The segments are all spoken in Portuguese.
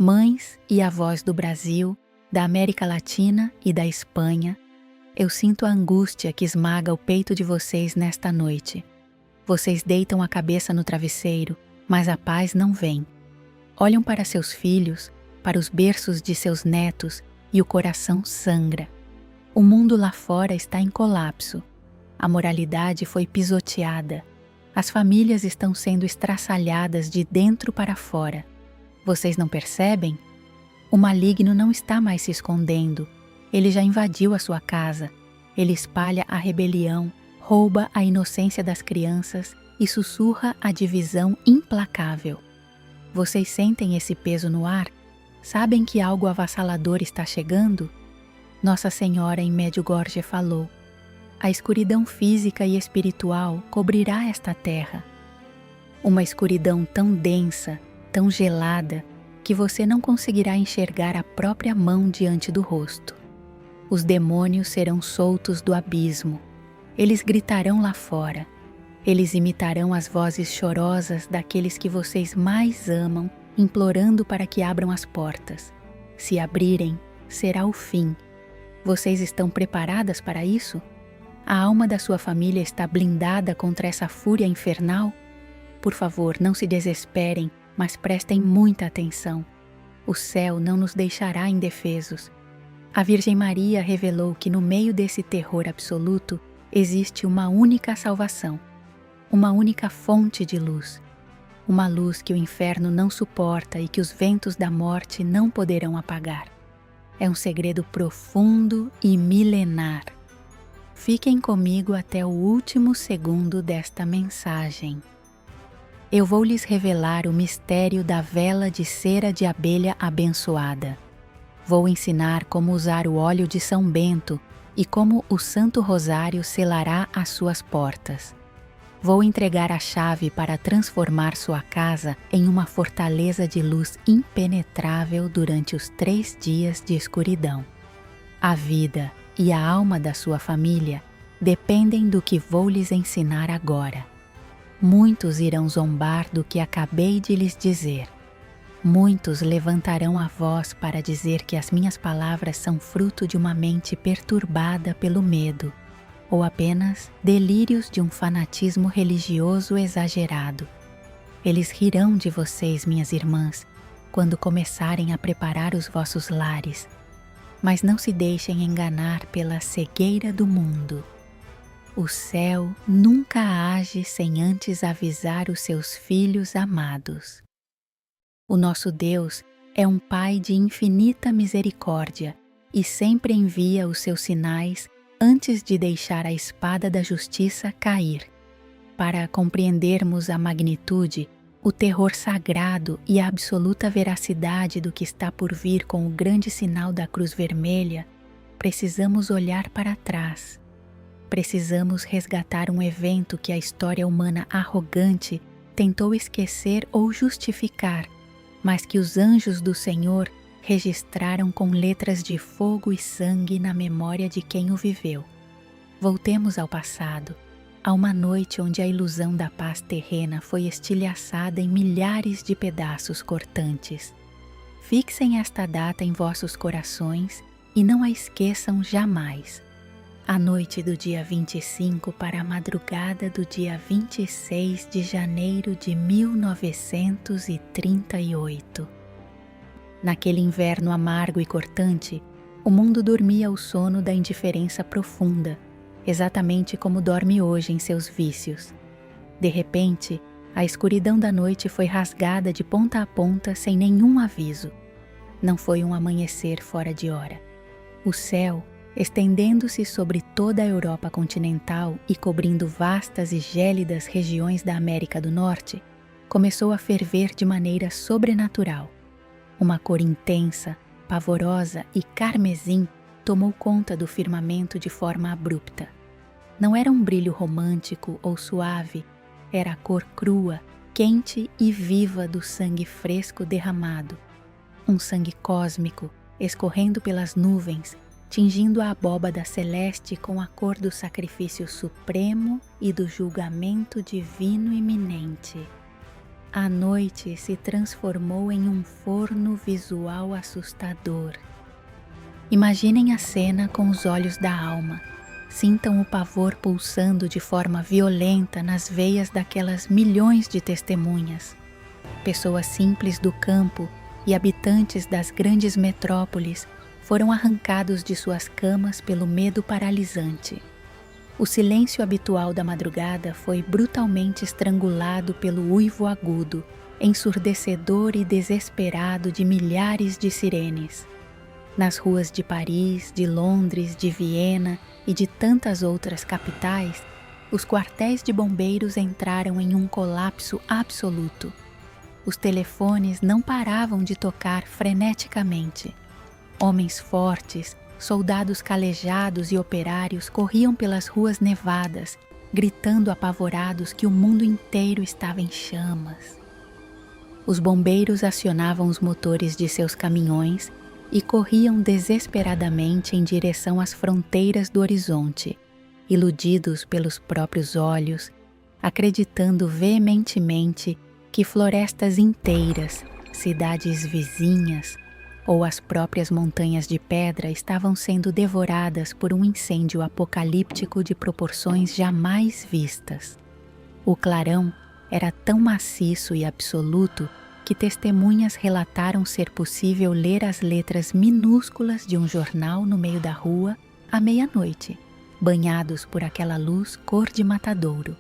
Mães e avós do Brasil, da América Latina e da Espanha, eu sinto a angústia que esmaga o peito de vocês nesta noite. Vocês deitam a cabeça no travesseiro, mas a paz não vem. Olham para seus filhos, para os berços de seus netos e o coração sangra. O mundo lá fora está em colapso. A moralidade foi pisoteada. As famílias estão sendo estraçalhadas de dentro para fora. Vocês não percebem? O maligno não está mais se escondendo. Ele já invadiu a sua casa. Ele espalha a rebelião, rouba a inocência das crianças e sussurra a divisão implacável. Vocês sentem esse peso no ar? Sabem que algo avassalador está chegando? Nossa Senhora em Medjugorje falou: a escuridão física e espiritual cobrirá esta terra. Uma escuridão tão densa, tão gelada, que você não conseguirá enxergar a própria mão diante do rosto. Os demônios serão soltos do abismo. Eles gritarão lá fora. Eles imitarão as vozes chorosas daqueles que vocês mais amam, implorando para que abram as portas. Se abrirem, será o fim. Vocês estão preparadas para isso? A alma da sua família está blindada contra essa fúria infernal? Por favor, não se desesperem, mas prestem muita atenção. O céu não nos deixará indefesos. A Virgem Maria revelou que no meio desse terror absoluto existe uma única salvação, uma única fonte de luz, uma luz que o inferno não suporta e que os ventos da morte não poderão apagar. É um segredo profundo e milenar. Fiquem comigo até o último segundo desta mensagem. Eu vou lhes revelar o mistério da vela de cera de abelha abençoada. Vou ensinar como usar o óleo de São Bento e como o Santo Rosário selará as suas portas. Vou entregar a chave para transformar sua casa em uma fortaleza de luz impenetrável durante os 3 dias de escuridão. A vida e a alma da sua família dependem do que vou lhes ensinar agora. Muitos irão zombar do que acabei de lhes dizer. Muitos levantarão a voz para dizer que as minhas palavras são fruto de uma mente perturbada pelo medo, ou apenas delírios de um fanatismo religioso exagerado. Eles rirão de vocês, minhas irmãs, quando começarem a preparar os vossos lares. Mas não se deixem enganar pela cegueira do mundo. O céu nunca age sem antes avisar os seus filhos amados. O nosso Deus é um Pai de infinita misericórdia e sempre envia os seus sinais antes de deixar a espada da justiça cair. Para compreendermos a magnitude, o terror sagrado e a absoluta veracidade do que está por vir com o grande sinal da Cruz Vermelha, precisamos olhar para trás. Precisamos resgatar um evento que a história humana arrogante tentou esquecer ou justificar, mas que os anjos do Senhor registraram com letras de fogo e sangue na memória de quem o viveu. Voltemos ao passado, a uma noite onde a ilusão da paz terrena foi estilhaçada em milhares de pedaços cortantes. Fixem esta data em vossos corações e não a esqueçam jamais. A noite do dia 25 para a madrugada do dia 26 de janeiro de 1938. Naquele inverno amargo e cortante, o mundo dormia o sono da indiferença profunda, exatamente como dorme hoje em seus vícios. De repente, a escuridão da noite foi rasgada de ponta a ponta sem nenhum aviso. Não foi um amanhecer fora de hora. O céu, estendendo-se sobre toda a Europa continental e cobrindo vastas e gélidas regiões da América do Norte, começou a ferver de maneira sobrenatural. Uma cor intensa, pavorosa e carmesim tomou conta do firmamento de forma abrupta. Não era um brilho romântico ou suave, era a cor crua, quente e viva do sangue fresco derramado. Um sangue cósmico, escorrendo pelas nuvens, tingindo a abóbada celeste com a cor do sacrifício supremo e do julgamento divino iminente. A noite se transformou em um forno visual assustador. Imaginem a cena com os olhos da alma. Sintam o pavor pulsando de forma violenta nas veias daquelas milhões de testemunhas. Pessoas simples do campo e habitantes das grandes metrópoles foram arrancados de suas camas pelo medo paralisante. O silêncio habitual da madrugada foi brutalmente estrangulado pelo uivo agudo, ensurdecedor e desesperado de milhares de sirenes. Nas ruas de Paris, de Londres, de Viena e de tantas outras capitais, os quartéis de bombeiros entraram em um colapso absoluto. Os telefones não paravam de tocar freneticamente. Homens fortes, soldados calejados e operários corriam pelas ruas nevadas, gritando apavorados que o mundo inteiro estava em chamas. Os bombeiros acionavam os motores de seus caminhões e corriam desesperadamente em direção às fronteiras do horizonte, iludidos pelos próprios olhos, acreditando veementemente que florestas inteiras, cidades vizinhas ou as próprias montanhas de pedra estavam sendo devoradas por um incêndio apocalíptico de proporções jamais vistas. O clarão era tão maciço e absoluto que testemunhas relataram ser possível ler as letras minúsculas de um jornal no meio da rua à meia-noite, banhados por aquela luz cor de matadouro.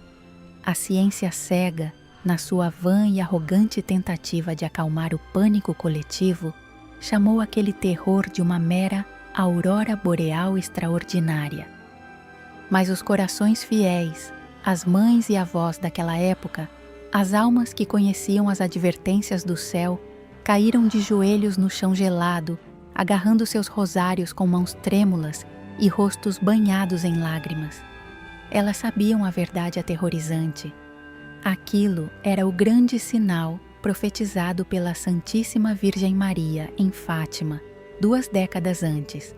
A ciência cega, na sua vã e arrogante tentativa de acalmar o pânico coletivo, chamou aquele terror de uma mera aurora boreal extraordinária. Mas os corações fiéis, as mães e avós daquela época, as almas que conheciam as advertências do céu, caíram de joelhos no chão gelado, agarrando seus rosários com mãos trêmulas e rostos banhados em lágrimas. Elas sabiam a verdade aterrorizante. Aquilo era o grande sinal profetizado pela Santíssima Virgem Maria em Fátima, 2 décadas antes.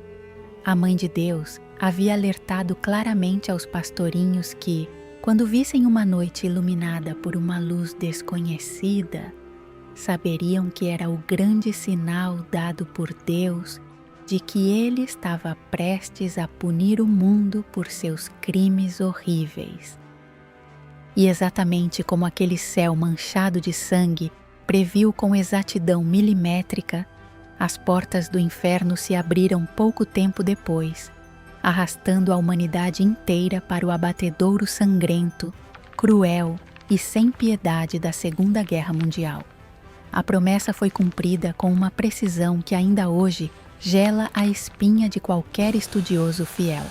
A Mãe de Deus havia alertado claramente aos pastorinhos que, quando vissem uma noite iluminada por uma luz desconhecida, saberiam que era o grande sinal dado por Deus de que Ele estava prestes a punir o mundo por seus crimes horríveis. E exatamente como aquele céu manchado de sangue previu com exatidão milimétrica, as portas do inferno se abriram pouco tempo depois, arrastando a humanidade inteira para o abatedouro sangrento, cruel e sem piedade da Segunda Guerra Mundial. A promessa foi cumprida com uma precisão que ainda hoje gela a espinha de qualquer estudioso fiel.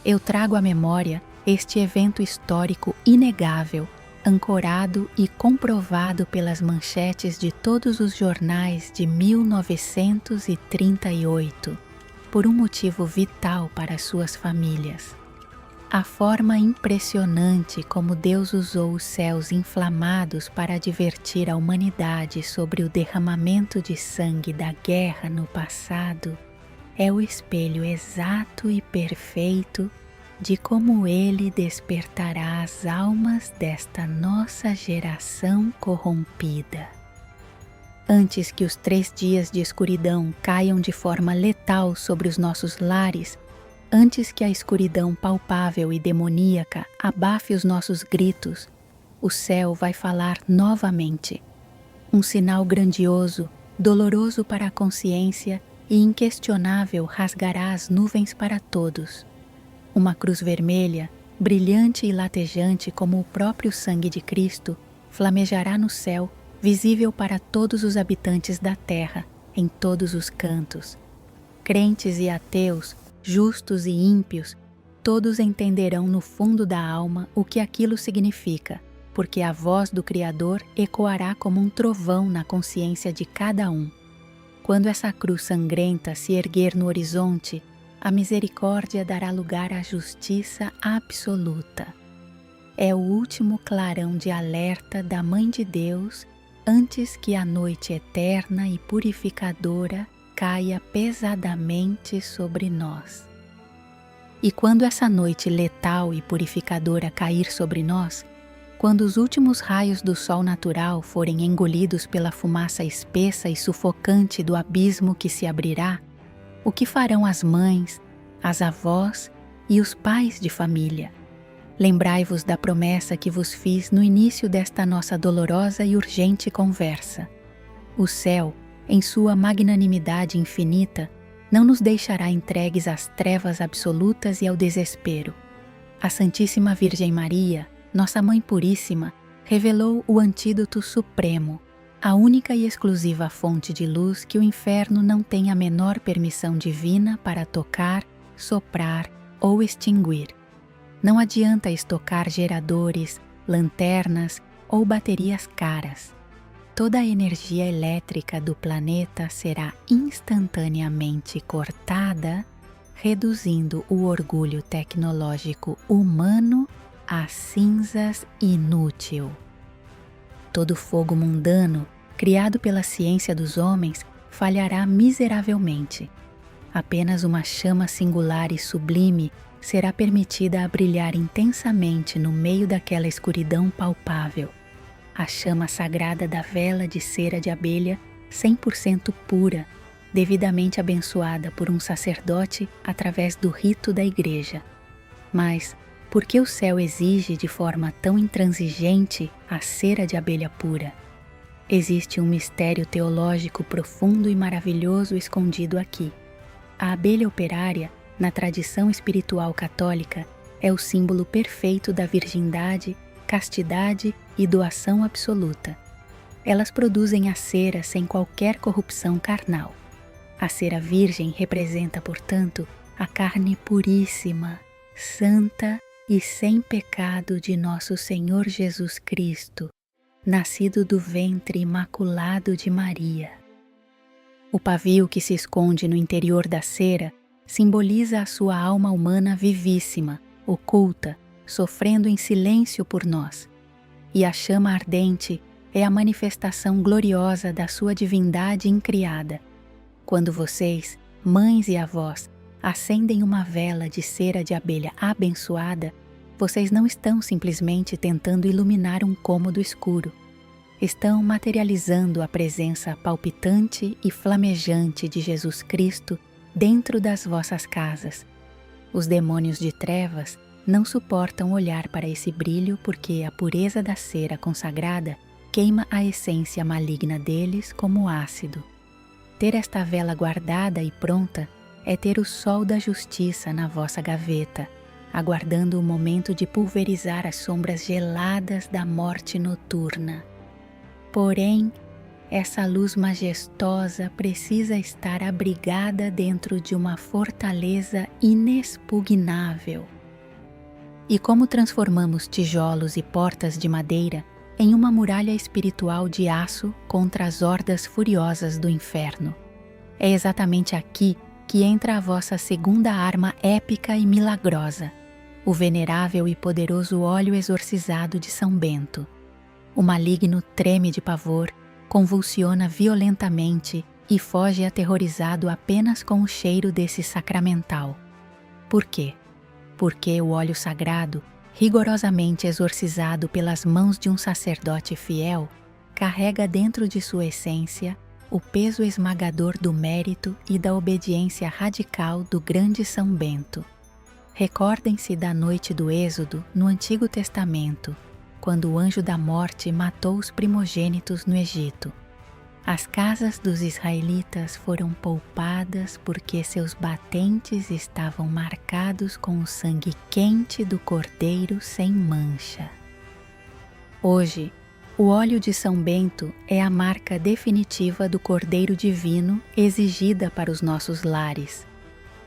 Eu trago à memória este evento histórico inegável, ancorado e comprovado pelas manchetes de todos os jornais de 1938, por um motivo vital para suas famílias. A forma impressionante como Deus usou os céus inflamados para advertir a humanidade sobre o derramamento de sangue da guerra no passado é o espelho exato e perfeito de como Ele despertará as almas desta nossa geração corrompida. Antes que os 3 dias de escuridão caiam de forma letal sobre os nossos lares, antes que a escuridão palpável e demoníaca abafe os nossos gritos, o céu vai falar novamente. Um sinal grandioso, doloroso para a consciência e inquestionável rasgará as nuvens para todos. Uma cruz vermelha, brilhante e latejante como o próprio sangue de Cristo, flamejará no céu, visível para todos os habitantes da terra, em todos os cantos. Crentes e ateus, justos e ímpios, todos entenderão no fundo da alma o que aquilo significa, porque a voz do Criador ecoará como um trovão na consciência de cada um. Quando essa cruz sangrenta se erguer no horizonte, a misericórdia dará lugar à justiça absoluta. É o último clarão de alerta da Mãe de Deus antes que a noite eterna e purificadora caia pesadamente sobre nós. E quando essa noite letal e purificadora cair sobre nós, Quando os últimos raios do sol natural forem engolidos pela fumaça espessa e sufocante do abismo que se abrirá, o que farão as mães, as avós e os pais de família? Lembrai-vos da promessa que vos fiz no início desta nossa dolorosa e urgente conversa. O céu, em sua magnanimidade infinita, não nos deixará entregues às trevas absolutas e ao desespero. A Santíssima Virgem Maria, nossa Mãe Puríssima, revelou o antídoto supremo, a única e exclusiva fonte de luz que o inferno não tem a menor permissão divina para tocar, soprar ou extinguir. Não adianta estocar geradores, lanternas ou baterias caras. Toda a energia elétrica do planeta será instantaneamente cortada, reduzindo o orgulho tecnológico humano a cinzas inútil. Todo fogo mundano, criado pela ciência dos homens, falhará miseravelmente. Apenas uma chama singular e sublime será permitida a brilhar intensamente no meio daquela escuridão palpável. A chama sagrada da vela de cera de abelha 100% pura, devidamente abençoada por um sacerdote através do rito da igreja. Mas, por que o céu exige de forma tão intransigente a cera de abelha pura? Existe um mistério teológico profundo e maravilhoso escondido aqui. A abelha operária, na tradição espiritual católica, é o símbolo perfeito da virgindade, castidade e doação absoluta. Elas produzem a cera sem qualquer corrupção carnal. A cera virgem representa, portanto, a carne puríssima, santa e sem pecado de nosso Senhor Jesus Cristo, nascido do ventre imaculado de Maria. O pavio que se esconde no interior da cera simboliza a sua alma humana vivíssima, oculta, sofrendo em silêncio por nós. E a chama ardente é a manifestação gloriosa da sua divindade incriada. Quando vocês, mães e avós, acendem uma vela de cera de abelha abençoada, vocês não estão simplesmente tentando iluminar um cômodo escuro. Estão materializando a presença palpitante e flamejante de Jesus Cristo dentro das vossas casas. Os demônios de trevas não suportam olhar para esse brilho porque a pureza da cera consagrada queima a essência maligna deles como ácido. Ter esta vela guardada e pronta é ter o sol da justiça na vossa gaveta, aguardando o momento de pulverizar as sombras geladas da morte noturna. Porém, essa luz majestosa precisa estar abrigada dentro de uma fortaleza inexpugnável. E como transformamos tijolos e portas de madeira em uma muralha espiritual de aço contra as hordas furiosas do inferno? É exatamente aqui que entra a vossa segunda arma épica e milagrosa, o venerável e poderoso óleo exorcizado de São Bento. O maligno treme de pavor, convulsiona violentamente e foge aterrorizado apenas com o cheiro desse sacramental. Por quê? Porque o óleo sagrado, rigorosamente exorcizado pelas mãos de um sacerdote fiel, carrega dentro de sua essência o peso esmagador do mérito e da obediência radical do grande São Bento. Recordem-se da noite do Êxodo no Antigo Testamento, quando o anjo da morte matou os primogênitos no Egito. As casas dos israelitas foram poupadas porque seus batentes estavam marcados com o sangue quente do Cordeiro sem mancha. Hoje, o óleo de São Bento é a marca definitiva do Cordeiro Divino exigida para os nossos lares.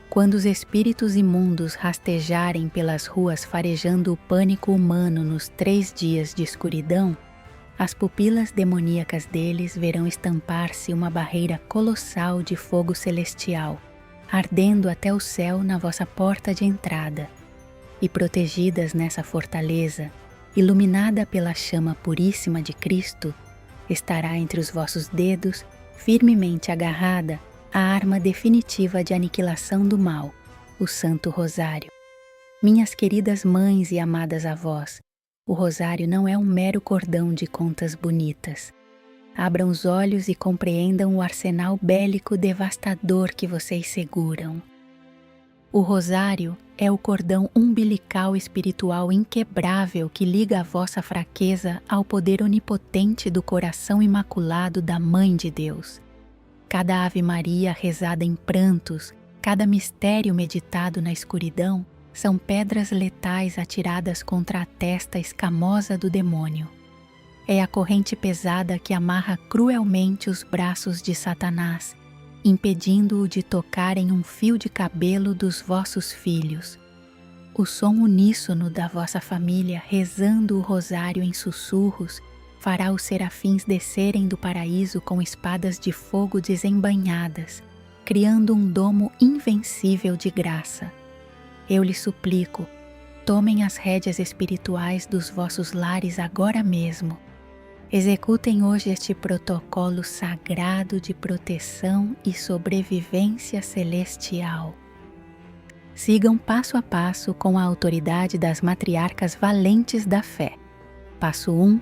Quando os espíritos imundos rastejarem pelas ruas farejando o pânico humano nos 3 dias de escuridão, as pupilas demoníacas deles verão estampar-se uma barreira colossal de fogo celestial, ardendo até o céu na vossa porta de entrada. E protegidas nessa fortaleza, iluminada pela chama puríssima de Cristo, estará entre os vossos dedos, firmemente agarrada, a arma definitiva de aniquilação do mal, o Santo Rosário. Minhas queridas mães e amadas avós, O rosário não é um mero cordão de contas bonitas. Abram os olhos e compreendam o arsenal bélico devastador que vocês seguram. O rosário é o cordão umbilical espiritual inquebrável que liga a vossa fraqueza ao poder onipotente do coração imaculado da Mãe de Deus. Cada Ave Maria rezada em prantos, cada mistério meditado na escuridão, são pedras letais atiradas contra a testa escamosa do demônio. É a corrente pesada que amarra cruelmente os braços de Satanás, impedindo-o de tocar em um fio de cabelo dos vossos filhos. O som uníssono da vossa família rezando o rosário em sussurros fará os serafins descerem do paraíso com espadas de fogo desembainhadas, criando um domo invencível de graça. Eu lhes suplico, tomem as rédeas espirituais dos vossos lares agora mesmo. Executem hoje este protocolo sagrado de proteção e sobrevivência celestial. Sigam passo a passo com a autoridade das matriarcas valentes da fé. Passo 1.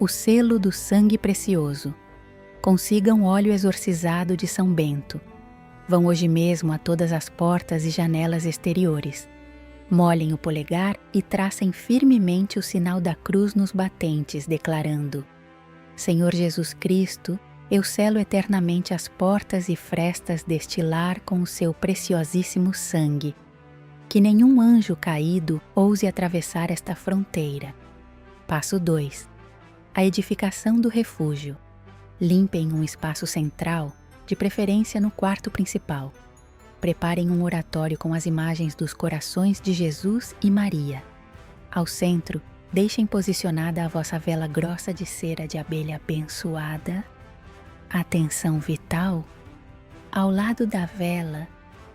O selo do sangue precioso. Consigam óleo exorcizado de São Bento. Vão hoje mesmo a todas as portas e janelas exteriores. Molhem o polegar e tracem firmemente o sinal da cruz nos batentes, declarando: Senhor Jesus Cristo, eu selo eternamente as portas e frestas deste lar com o seu preciosíssimo sangue. Que nenhum anjo caído ouse atravessar esta fronteira. Passo 2. A edificação do refúgio. Limpem um espaço central, de preferência no quarto principal. Preparem um oratório com as imagens dos corações de Jesus e Maria. Ao centro, deixem posicionada a vossa vela grossa de cera de abelha abençoada. Atenção vital. Ao lado da vela,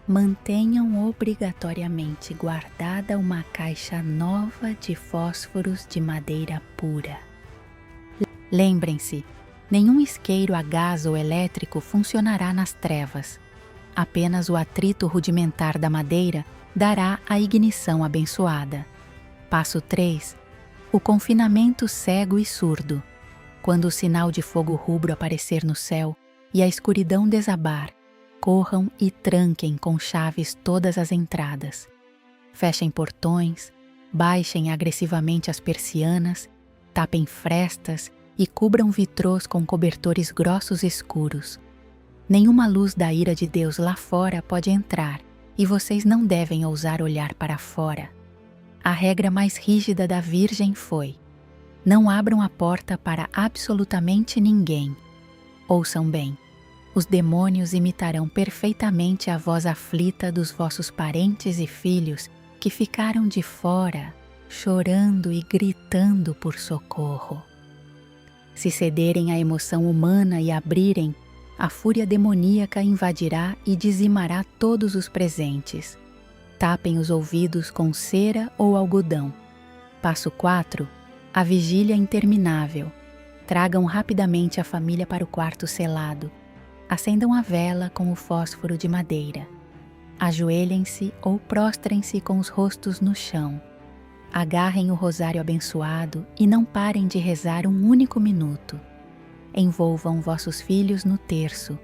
mantenham obrigatoriamente guardada uma caixa nova de fósforos de madeira pura. Lembrem-se, nenhum isqueiro a gás ou elétrico funcionará nas trevas. Apenas o atrito rudimentar da madeira dará a ignição abençoada. Passo 3. O confinamento cego e surdo. Quando o sinal de fogo rubro aparecer no céu e a escuridão desabar, corram e tranquem com chaves todas as entradas. Fechem portões, baixem agressivamente as persianas, tapem frestas e cubram vitrôs com cobertores grossos escuros. Nenhuma luz da ira de Deus lá fora pode entrar e vocês não devem ousar olhar para fora. A regra mais rígida da Virgem foi: não abram a porta para absolutamente ninguém. Ouçam bem, os demônios imitarão perfeitamente a voz aflita dos vossos parentes e filhos que ficaram de fora, chorando e gritando por socorro. Se cederem à emoção humana e abrirem, a fúria demoníaca invadirá e dizimará todos os presentes. Tapem os ouvidos com cera ou algodão. Passo 4. A vigília interminável. Tragam rapidamente a família para o quarto selado. Acendam a vela com o fósforo de madeira. Ajoelhem-se ou prostrem-se com os rostos no chão. Agarrem o rosário abençoado e não parem de rezar um único minuto. Envolvam vossos filhos no terço.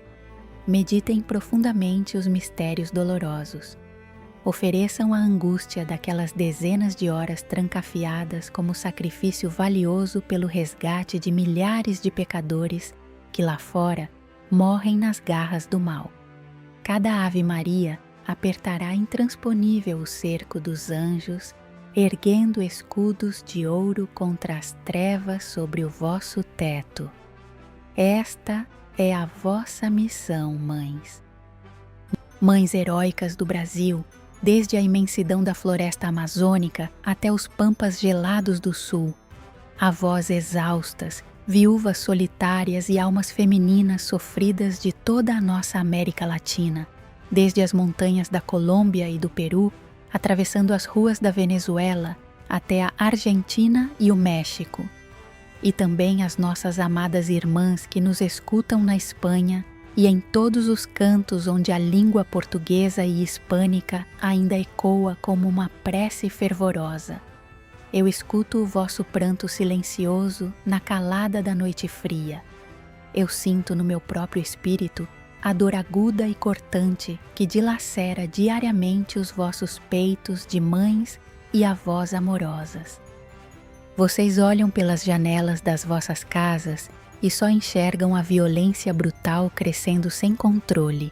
Meditem profundamente os mistérios dolorosos. Ofereçam a angústia daquelas dezenas de horas trancafiadas como sacrifício valioso pelo resgate de milhares de pecadores que lá fora morrem nas garras do mal. Cada Ave Maria apertará intransponível o cerco dos anjos, erguendo escudos de ouro contra as trevas sobre o vosso teto. Esta é a vossa missão, mães. Mães heróicas do Brasil, desde a imensidão da floresta amazônica até os pampas gelados do sul. Avós exaustas, viúvas solitárias e almas femininas sofridas de toda a nossa América Latina, desde as montanhas da Colômbia e do Peru, atravessando as ruas da Venezuela até a Argentina e o México. E também as nossas amadas irmãs que nos escutam na Espanha e em todos os cantos onde a língua portuguesa e hispânica ainda ecoa como uma prece fervorosa. Eu escuto o vosso pranto silencioso na calada da noite fria. Eu sinto no meu próprio espírito a dor aguda e cortante que dilacera diariamente os vossos peitos de mães e avós amorosas. Vocês olham pelas janelas das vossas casas e só enxergam a violência brutal crescendo sem controle,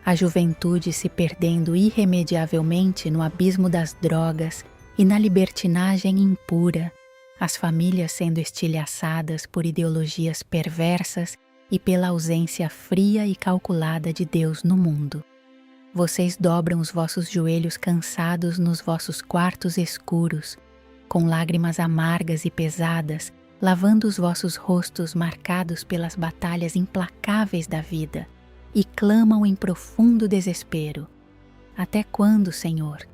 a juventude se perdendo irremediavelmente no abismo das drogas e na libertinagem impura, as famílias sendo estilhaçadas por ideologias perversas e pela ausência fria e calculada de Deus no mundo. Vocês dobram os vossos joelhos cansados nos vossos quartos escuros, com lágrimas amargas e pesadas, lavando os vossos rostos marcados pelas batalhas implacáveis da vida, e clamam em profundo desespero: até quando, Senhor?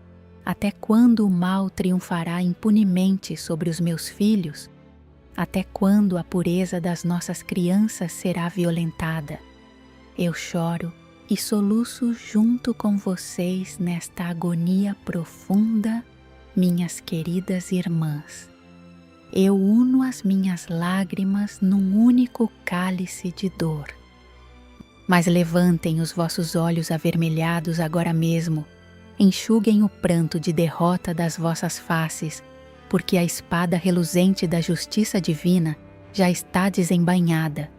Até quando o mal triunfará impunemente sobre os meus filhos? Até quando a pureza das nossas crianças será violentada? Eu choro e soluço junto com vocês nesta agonia profunda, minhas queridas irmãs. Eu uno as minhas lágrimas num único cálice de dor. Mas levantem os vossos olhos avermelhados agora mesmo, enxuguem o pranto de derrota das vossas faces, porque a espada reluzente da justiça divina já está desembainhada.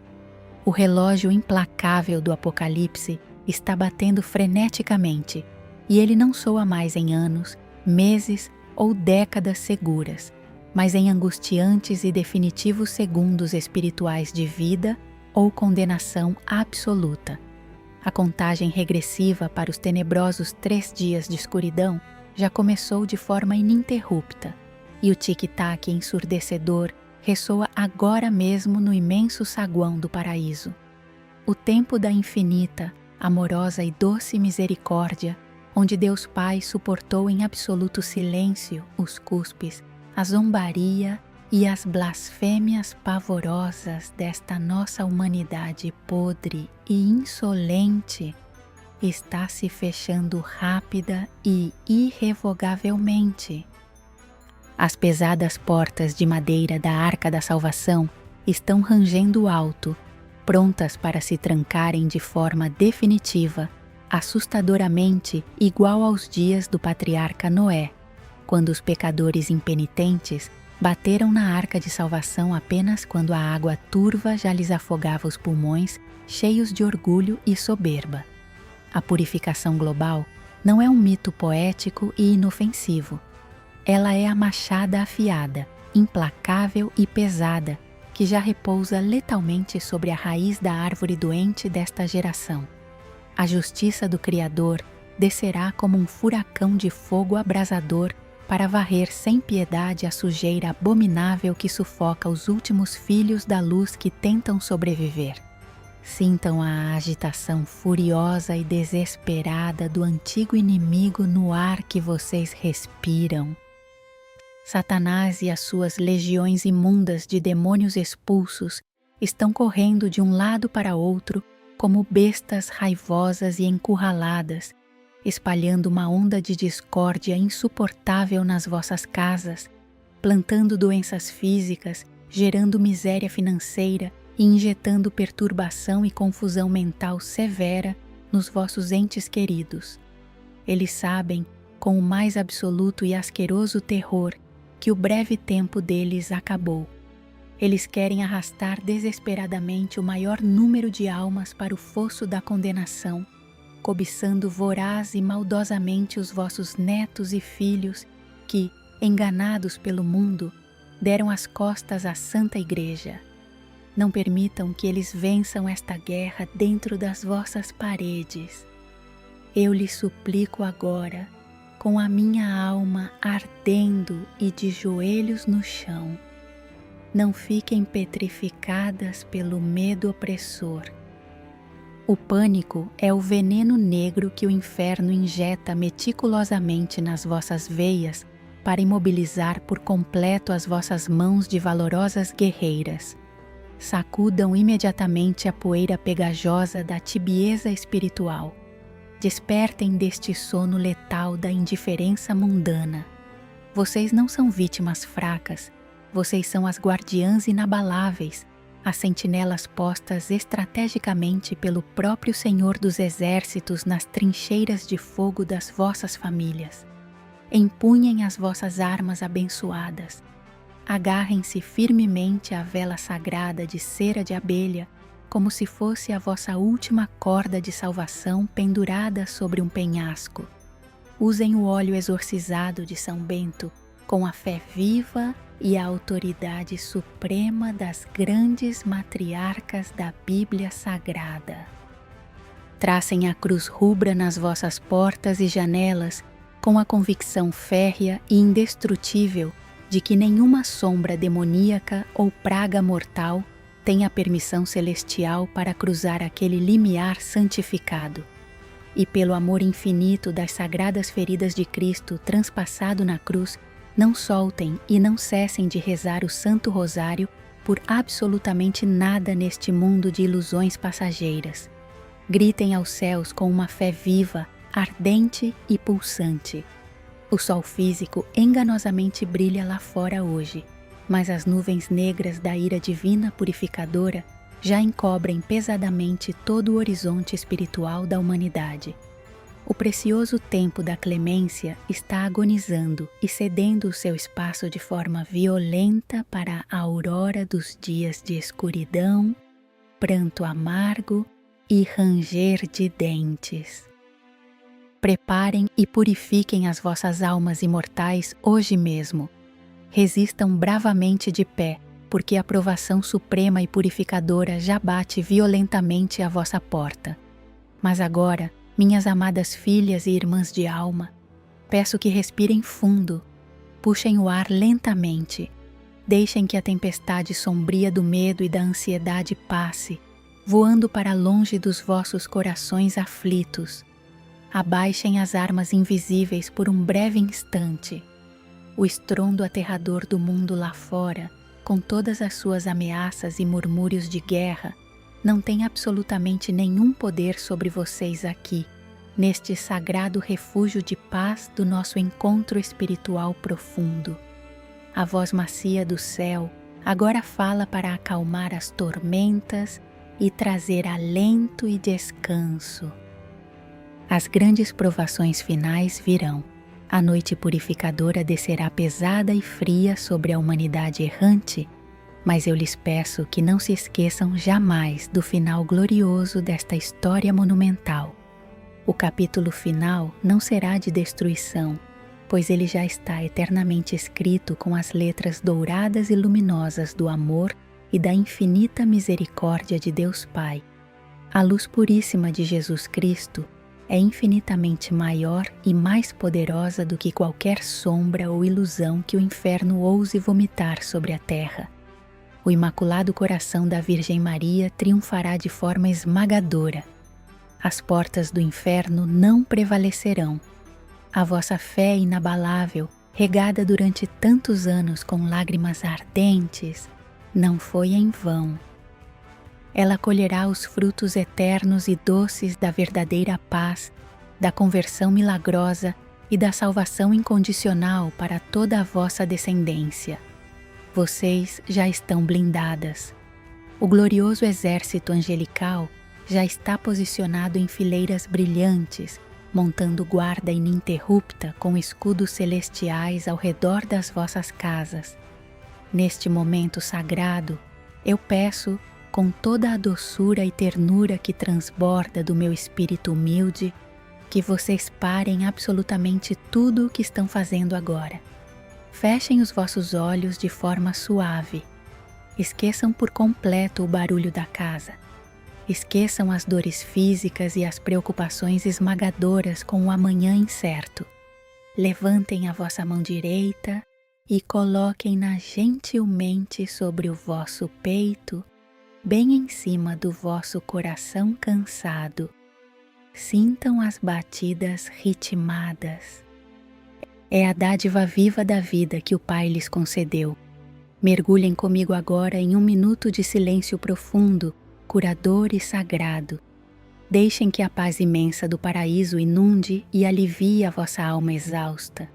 O relógio implacável do Apocalipse está batendo freneticamente, e ele não soa mais em anos, meses ou décadas seguras, mas em angustiantes e definitivos segundos espirituais de vida ou condenação absoluta. A contagem regressiva para os tenebrosos 3 dias de escuridão já começou de forma ininterrupta, e o tic-tac ensurdecedor ressoa agora mesmo no imenso saguão do paraíso. O tempo da infinita, amorosa e doce misericórdia, onde Deus Pai suportou em absoluto silêncio os cuspes, a zombaria e as blasfêmias pavorosas desta nossa humanidade podre e insolente, está se fechando rápida e irrevogavelmente. As pesadas portas de madeira da Arca da Salvação estão rangendo alto, prontas para se trancarem de forma definitiva, assustadoramente igual aos dias do patriarca Noé, quando os pecadores impenitentes bateram na arca de salvação apenas quando a água turva já lhes afogava os pulmões, cheios de orgulho e soberba. A purificação global não é um mito poético e inofensivo. Ela é a machada afiada, implacável e pesada, que já repousa letalmente sobre a raiz da árvore doente desta geração. A justiça do Criador descerá como um furacão de fogo abrasador para varrer sem piedade a sujeira abominável que sufoca os últimos filhos da luz que tentam sobreviver. Sintam a agitação furiosa e desesperada do antigo inimigo no ar que vocês respiram. Satanás e as suas legiões imundas de demônios expulsos estão correndo de um lado para outro como bestas raivosas e encurraladas, espalhando uma onda de discórdia insuportável nas vossas casas, plantando doenças físicas, gerando miséria financeira e injetando perturbação e confusão mental severa nos vossos entes queridos. Eles sabem, com o mais absoluto e asqueroso terror, que o breve tempo deles acabou. Eles querem arrastar desesperadamente o maior número de almas para o fosso da condenação, cobiçando voraz e maldosamente os vossos netos e filhos que, enganados pelo mundo, deram as costas à Santa Igreja. Não permitam que eles vençam esta guerra dentro das vossas paredes. Eu lhes suplico agora, com a minha alma ardendo e de joelhos no chão, não fiquem petrificadas pelo medo opressor. O pânico é o veneno negro que o inferno injeta meticulosamente nas vossas veias para imobilizar por completo as vossas mãos de valorosas guerreiras. Sacudam imediatamente a poeira pegajosa da tibieza espiritual. Despertem deste sono letal da indiferença mundana. Vocês não são vítimas fracas, vocês são as guardiãs inabaláveis, as sentinelas postas estrategicamente pelo próprio Senhor dos Exércitos nas trincheiras de fogo das vossas famílias. Empunhem as vossas armas abençoadas. Agarrem-se firmemente à vela sagrada de cera de abelha, como se fosse a vossa última corda de salvação pendurada sobre um penhasco. Usem o óleo exorcizado de São Bento com a fé viva e a autoridade suprema das grandes matriarcas da Bíblia Sagrada. Tracem a cruz rubra nas vossas portas e janelas com a convicção férrea e indestrutível de que nenhuma sombra demoníaca ou praga mortal tem a permissão celestial para cruzar aquele limiar santificado. E pelo amor infinito das sagradas feridas de Cristo transpassado na cruz, não soltem e não cessem de rezar o Santo Rosário por absolutamente nada neste mundo de ilusões passageiras. Gritem aos céus com uma fé viva, ardente e pulsante. O sol físico enganosamente brilha lá fora hoje, mas as nuvens negras da ira divina purificadora já encobrem pesadamente todo o horizonte espiritual da humanidade. O precioso tempo da clemência está agonizando e cedendo o seu espaço de forma violenta para a aurora dos dias de escuridão, pranto amargo e ranger de dentes. Preparem e purifiquem as vossas almas imortais hoje mesmo. Resistam bravamente de pé, porque a provação suprema e purificadora já bate violentamente à vossa porta. Mas agora, minhas amadas filhas e irmãs de alma, peço que respirem fundo, puxem o ar lentamente, deixem que a tempestade sombria do medo e da ansiedade passe, voando para longe dos vossos corações aflitos. Abaixem as armas invisíveis por um breve instante. O estrondo aterrador do mundo lá fora, com todas as suas ameaças e murmúrios de guerra, não tem absolutamente nenhum poder sobre vocês aqui, neste sagrado refúgio de paz do nosso encontro espiritual profundo. A voz macia do céu agora fala para acalmar as tormentas e trazer alento e descanso. As grandes provações finais virão. A noite purificadora descerá pesada e fria sobre a humanidade errante, mas eu lhes peço que não se esqueçam jamais do final glorioso desta história monumental. O capítulo final não será de destruição, pois ele já está eternamente escrito com as letras douradas e luminosas do amor e da infinita misericórdia de Deus Pai. A luz puríssima de Jesus Cristo é infinitamente maior e mais poderosa do que qualquer sombra ou ilusão que o inferno ouse vomitar sobre a terra. O Imaculado Coração da Virgem Maria triunfará de forma esmagadora. As portas do inferno não prevalecerão. A vossa fé inabalável, regada durante tantos anos com lágrimas ardentes, não foi em vão. Ela colherá os frutos eternos e doces da verdadeira paz, da conversão milagrosa e da salvação incondicional para toda a vossa descendência. Vocês já estão blindadas. O glorioso exército angelical já está posicionado em fileiras brilhantes, montando guarda ininterrupta com escudos celestiais ao redor das vossas casas. Neste momento sagrado, eu peço, com toda a doçura e ternura que transborda do meu espírito humilde, que vocês parem absolutamente tudo o que estão fazendo agora. Fechem os vossos olhos de forma suave. Esqueçam por completo o barulho da casa. Esqueçam as dores físicas e as preocupações esmagadoras com o amanhã incerto. Levantem a vossa mão direita e coloquem-na gentilmente sobre o vosso peito, bem em cima do vosso coração cansado. Sintam as batidas ritmadas. É a dádiva viva da vida que o Pai lhes concedeu. Mergulhem comigo agora em um minuto de silêncio profundo, curador e sagrado. Deixem que a paz imensa do paraíso inunde e alivie a vossa alma exausta.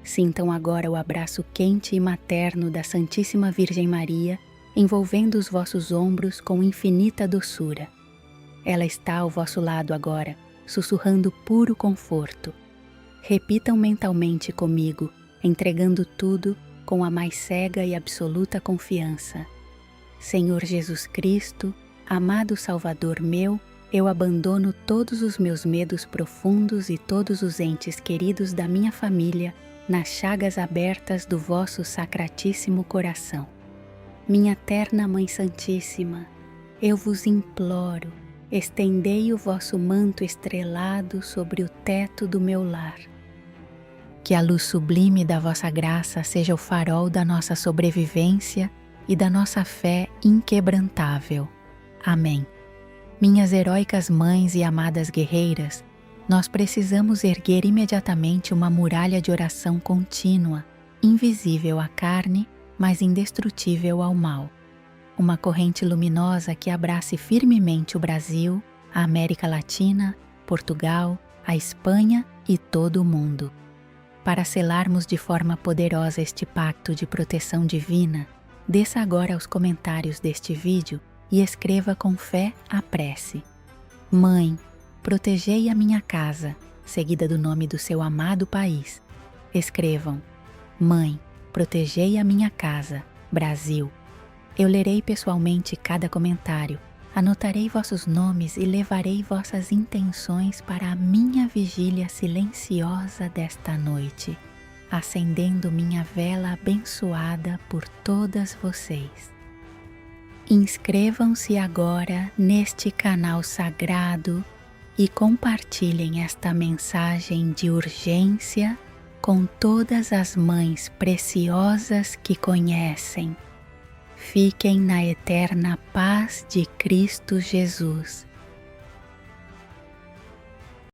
Sintam agora o abraço quente e materno da Santíssima Virgem Maria, envolvendo os vossos ombros com infinita doçura. Ela está ao vosso lado agora, sussurrando puro conforto. Repitam mentalmente comigo, entregando tudo com a mais cega e absoluta confiança. Senhor Jesus Cristo, amado Salvador meu, eu abandono todos os meus medos profundos e todos os entes queridos da minha família nas chagas abertas do vosso sacratíssimo coração. Minha terna Mãe Santíssima, eu vos imploro, estendei o vosso manto estrelado sobre o teto do meu lar. Que a luz sublime da vossa graça seja o farol da nossa sobrevivência e da nossa fé inquebrantável. Amém. Minhas heróicas mães e amadas guerreiras, nós precisamos erguer imediatamente uma muralha de oração contínua, invisível à carne, mas indestrutível ao mal. Uma corrente luminosa que abrace firmemente o Brasil, a América Latina, Portugal, a Espanha e todo o mundo. Para selarmos de forma poderosa este pacto de proteção divina, desça agora aos comentários deste vídeo e escreva com fé a prece. Mãe, protegei a minha casa, seguida do nome do seu amado país. Escrevam: Mãe, protegei a minha casa, Brasil. Eu lerei pessoalmente cada comentário, anotarei vossos nomes e levarei vossas intenções para a minha vigília silenciosa desta noite, acendendo minha vela abençoada por todas vocês. Inscrevam-se agora neste canal sagrado e compartilhem esta mensagem de urgência com todas as mães preciosas que conhecem. Fiquem na eterna paz de Cristo Jesus.